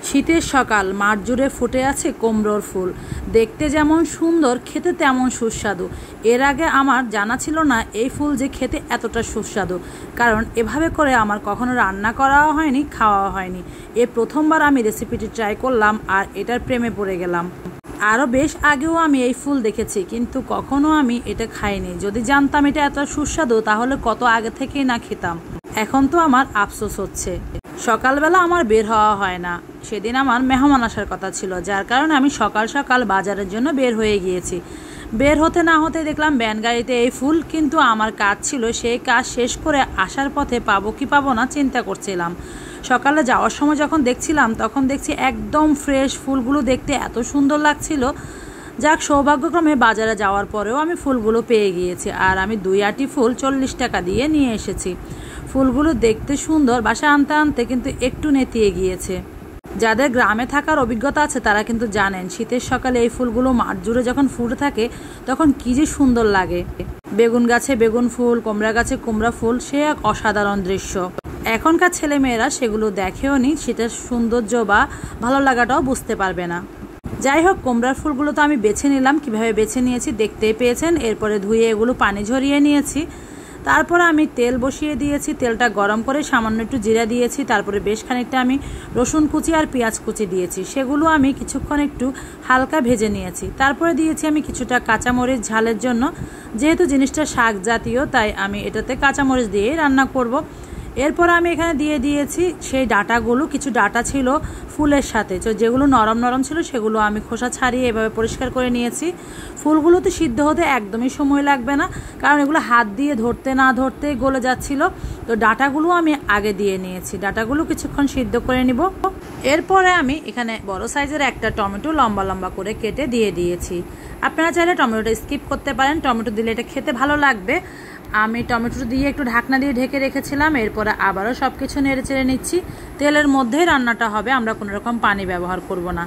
শীতের সকাল মাঠ জুড়ে ফুটে আছে কুমড়োর ফুল। দেখতে যেমন সুন্দর, খেতে তেমন সুস্বাদু। এর আগে আমার জানা ছিল না এই ফুল যে খেতে এতটা সুস্বাদু, কারণ এভাবে করে আমার কখনো রান্না করাও হয়নি, খাওয়াও হয়নি। প্রথমবার আমি রেসিপিটি ট্রাই করলাম আর এটার প্রেমে পড়ে গেলাম। আরও বেশ আগেও আমি এই ফুল দেখেছি, কিন্তু কখনো আমি এটা খাইনি। যদি জানতাম এটা এত সুস্বাদু তাহলে কত আগে থেকেই না খেতাম। এখন তো আমার আফসোস হচ্ছে। সকালবেলা আমার বের হওয়া হয় না, সেদিন আমার মেহমান আসার কথা ছিল, যার কারণে আমি সকাল সকাল বাজারের জন্য বের হয়ে গিয়েছি। বের হতে না হতে দেখলাম ভ্যান গাড়িতে এই ফুল, কিন্তু আমার কাজ ছিল সেই কাজ শেষ করে আসার পথে পাবো কি পাবো না চিন্তা করছিলাম। সকালে যাওয়ার সময় যখন দেখছিলাম তখন দেখছি একদম ফ্রেশ ফুলগুলো, দেখতে এত সুন্দর লাগছিল। যাক, সৌভাগ্যক্রমে বাজারে যাওয়ার পরেও আমি ফুলগুলো পেয়ে গিয়েছি, আর আমি 2 আঁটি ফুল 40 টাকা দিয়ে নিয়ে এসেছি। ফুলগুলো দেখতে সুন্দর, বাসায় আনতে আনতে কিন্তু একটু নেতিয়ে গিয়েছে। যাদের গ্রামে থাকার অভিজ্ঞতা আছে তারা কিন্তু জানেন শীতের সকালে এই ফুলগুলো মাঠ জুড়ে যখন ফুটে থাকে তখন কি যে সুন্দর লাগে। বেগুন গাছে বেগুন ফুল, কুমড়া গাছে কুমড়া ফুল, সে এক অসাধারণ দৃশ্য। এখনকার ছেলেমেয়েরা সেগুলো দেখেও নি, সেটার সৌন্দর্য বা ভালো লাগাটাও বুঝতে পারবে না। যাই হোক, কুমড়ার ফুলগুলো তো আমি বেছে নিলাম। কিভাবে বেছে নিয়েছি দেখতেই পেয়েছেন। এরপরে ধুয়ে এগুলো পানি ঝরিয়ে নিয়েছি। তারপরে আমি তেল বসিয়ে দিয়েছি, তেলটা গরম করে সামান্য একটু জিরা দিয়েছি। তারপরে বেশ খানিকটা আমি রসুন কুচি আর পেঁয়াজ কুচি দিয়েছি, সেগুলো আমি কিছুক্ষণ একটু হালকা ভেজে নিয়েছি। তারপরে দিয়েছি আমি কিছুটা কাঁচামরিচ ঝালের জন্য। যেহেতু জিনিসটা শাক জাতীয়, তাই আমি এটাতে কাঁচামরিচ দিয়েই রান্না করব। এরপর আমি এখানে দিয়ে দিয়েছি সেই ডাঁটাগুলো। কিছু ডাঁটা ছিল ফুলের সাথে, তো যেগুলো নরম নরম ছিল সেগুলো আমি খোসা ছাড়িয়ে এভাবে পরিষ্কার করে নিয়েছি। ফুলগুলোতে সিদ্ধ হতে একদমই সময় লাগবে না, কারণ এগুলো হাত দিয়ে ধরতে না ধরতেই গলে যাচ্ছিল। তো ডাঁটাগুলো আমি আগে দিয়ে নিয়েছি। ডাঁটাগুলো কিছুক্ষণ সিদ্ধ করে নিব। এরপরে আমি এখানে বড় সাইজের একটা টমেটো লম্বা লম্বা করে কেটে দিয়ে দিয়েছি। আপনারা চাইলে টমেটোটা স্কিপ করতে পারেন, টমেটো দিলে এটা খেতে ভালো লাগবে। আমি টমেটো দিয়ে একটু ঢাকনা দিয়ে ঢেকে রেখেছিলাম। এরপরে আবারও সব কিছু নেড়ে চেড়ে নিচ্ছি। তেলের মধ্যেই রান্নাটা হবে, আমরা কোনো রকম পানি ব্যবহার করব না।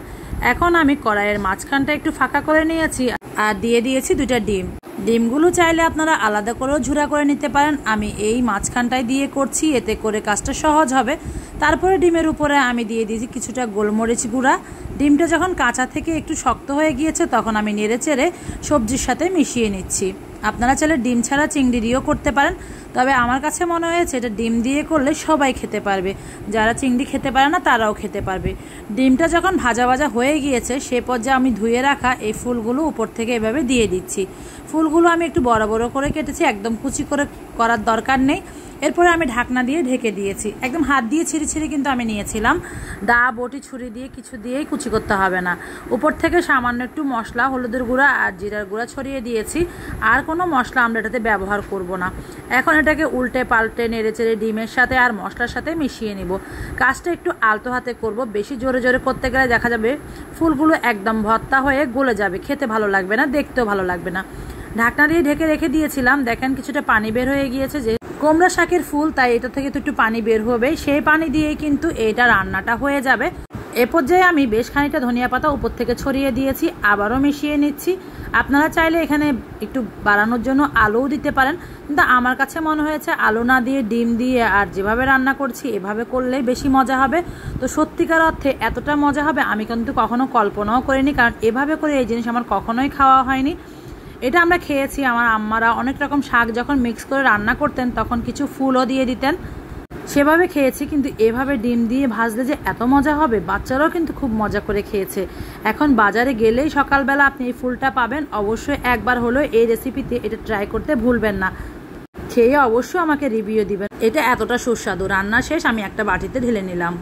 এখন আমি কড়াইয়ের মাঝখানটা একটু ফাঁকা করে নিয়েছি আর দিয়ে দিয়েছি 2টা ডিম। ডিমগুলো চাইলে আপনারা আলাদা করেও ঝুরা করে নিতে পারেন। আমি এই মাঝখানটায় দিয়ে করছি, এতে করে কাজটা সহজ হবে। তারপরে ডিমের উপরে আমি দিয়ে দিয়েছি কিছুটা গোলমরিচ গুঁড়া। ডিমটা যখন কাঁচা থেকে একটু শক্ত হয়ে গিয়েছে তখন আমি নেড়ে চেড়ে সবজির সাথে মিশিয়ে নিচ্ছি। আপনারা চাইলে ডিম ছাড়া চিংড়ি দিয়েও করতে পারেন, তবে আমার কাছে মনে হয়েছে এটা ডিম দিয়ে করলে সবাই খেতে পারবে। যারা চিংড়ি খেতে পারে না তারাও খেতে পারবে। ডিমটা যখন ভাজা ভাজা হয়ে গিয়েছে সে পর্যায়ে আমি ধুয়ে রাখা এই ফুলগুলো উপর থেকে এভাবে দিয়ে দিচ্ছি। ফুলগুলো আমি একটু বড় বড় করে কেটেছি, একদম কুচি করে করার দরকার নেই। এরপরে আমি ঢাকনা দিয়ে ঢেকে দিয়েছি। একদম হাত দিয়ে ছিঁড়ে ছিঁড়ে কিন্তু আমি নিয়েছিলাম, দা বটি ছুরি দিয়ে কিছু দিয়েই কুচি করতে হবে না। উপর থেকে সামান্য একটু মশলা, হলুদের গুঁড়া আর জিরার গুঁড়া ছড়িয়ে দিয়েছি। আর কোনো মশলা আমরা এটাতে ব্যবহার করব না। এখন এটাকে উল্টে পাল্টে নেড়ে চেড়ে ডিমের সাথে আর মশলার সাথে মিশিয়ে নিব। কাজটা একটু আলতো হাতে করব, বেশি জোরে জোরে করতে গেলে দেখা যাবে ফুলগুলো একদম ভর্তা হয়ে গলে যাবে, খেতে ভালো লাগবে না, দেখতেও ভালো লাগবে না। ঢাকনা দিয়ে ঢেকে রেখে দিয়েছিলাম। দেখেন কিছুটা পানি বের হয়ে গিয়েছে, যে কুমড়া শাকের ফুল তাই এটা থেকে তো একটু পানি বের হবে। সেই পানি দিয়েই কিন্তু এটা রান্নাটা হয়ে যাবে। এ পর্যায়ে আমি বেশ খানিকটা ধনিয়া পাতা উপর থেকে ছড়িয়ে দিয়েছি, আবারও মিশিয়ে নিচ্ছি। আপনারা চাইলে এখানে একটু বাড়ানোর জন্য আলুও দিতে পারেন, কিন্তু আমার কাছে মনে হয়েছে আলু না দিয়ে ডিম দিয়ে আর যেভাবে রান্না করছি এভাবে করলেই বেশি মজা হবে। তো সত্যিকার অর্থে এতটা মজা হবে আমি কিন্তু কখনো কল্পনাও করিনি, কারণ এভাবে করে এই জিনিস আমার কখনোই খাওয়া হয়নি। এটা আমরা খেয়েছি, আমার আম্মারা অনেক রকম শাক যখন মিক্স করে রান্না করতেন তখন কিছু ফুলও দিয়ে দিতেন, সেভাবে খেয়েছি। কিন্তু এভাবে ডিম দিয়ে ভাজলে যে এত মজা হবে, বাচ্চারাও কিন্তু খুব মজা করে খেয়েছে। এখন বাজারে গেলেই সকালবেলা আপনি এই ফুলটা পাবেন। অবশ্যই একবার হলেও এই রেসিপিতে এটা ট্রাই করতে ভুলবেন না। খেয়ে অবশ্যই আমাকে রিভিউ দিবেন। এটা এতটা সুস্বাদু। রান্না শেষ, আমি একটা বাটিতে ঢেলে নিলাম।